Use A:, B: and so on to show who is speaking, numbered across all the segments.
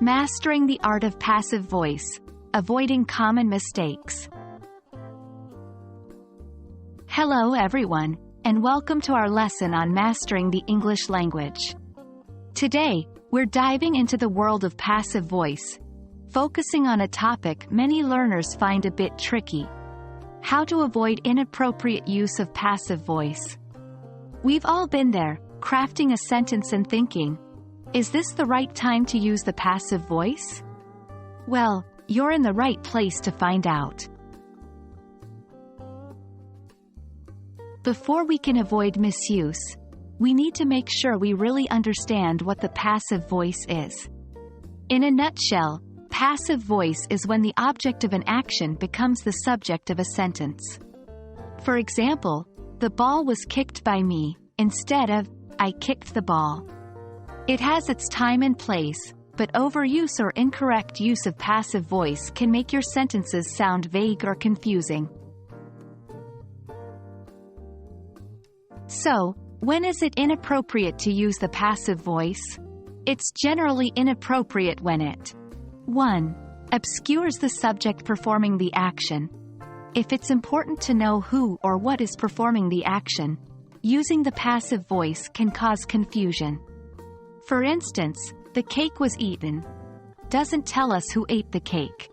A: Mastering the art of passive voice. Avoiding common mistakes. Hello everyone, and welcome to our lesson on mastering the English language. Today, we're diving into the world of passive voice, focusing on a topic many learners find a bit tricky: how to avoid inappropriate use of passive voice. We've all been there, crafting a sentence and thinking, is this the right time to use the passive voice? Well, you're in the right place to find out. Before we can avoid misuse, we need to make sure we really understand what the passive voice is. In a nutshell, passive voice is when the object of an action becomes the subject of a sentence. For example, the ball was kicked by me, instead of, I kicked the ball. It has its time and place, but overuse or incorrect use of passive voice can make your sentences sound vague or confusing. So, when is it inappropriate to use the passive voice? It's generally inappropriate when it 1. Obscures the subject performing the action. If it's important to know who or what is performing the action, using the passive voice can cause confusion. For instance, the cake was eaten doesn't tell us who ate the cake.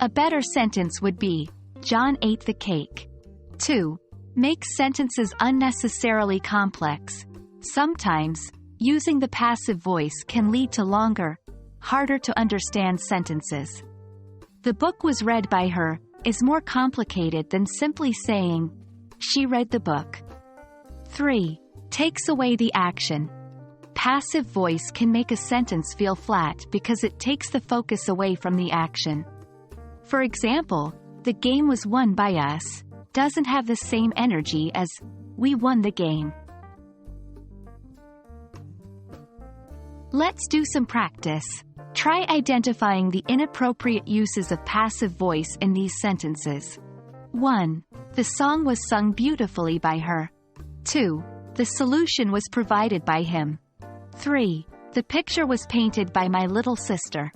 A: A better sentence would be, John ate the cake. 2. Makes sentences unnecessarily complex. Sometimes, using the passive voice can lead to longer, harder to understand sentences. The book was read by her is more complicated than simply saying, she read the book. 3. Takes away the action. Passive voice can make a sentence feel flat because it takes the focus away from the action. For example, the game was won by us doesn't have the same energy as, we won the game. Let's do some practice. Try identifying the inappropriate uses of passive voice in these sentences. 1. The song was sung beautifully by her. 2. The solution was provided by him. 3. The picture was painted by my little sister.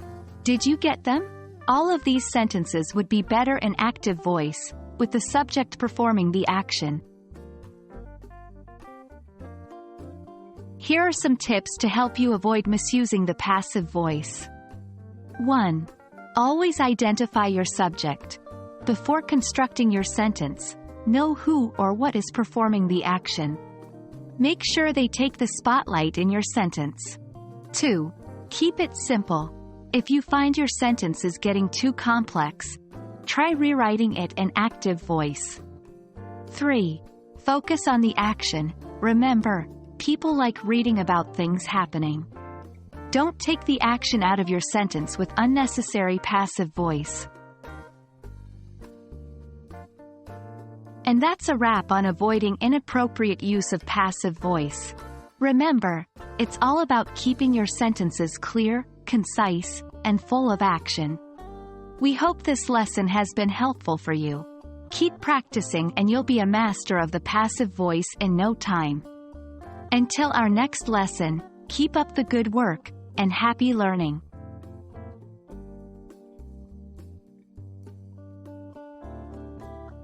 A: Did you get them? All of these sentences would be better in active voice, with the subject performing the action. Here are some tips to help you avoid misusing the passive voice. 1. Always identify your subject. Before constructing your sentence, know who or what is performing the action. Make sure they take the spotlight in your sentence. 2. Keep it simple. If you find your sentence is getting too complex, try rewriting it in active voice. 3. Focus on the action. Remember, people like reading about things happening. Don't take the action out of your sentence with unnecessary passive voice. And that's a wrap on avoiding inappropriate use of passive voice. Remember, it's all about keeping your sentences clear, concise, and full of action. We hope this lesson has been helpful for you. Keep practicing and you'll be a master of the passive voice in no time. Until our next lesson, keep up the good work, and happy learning.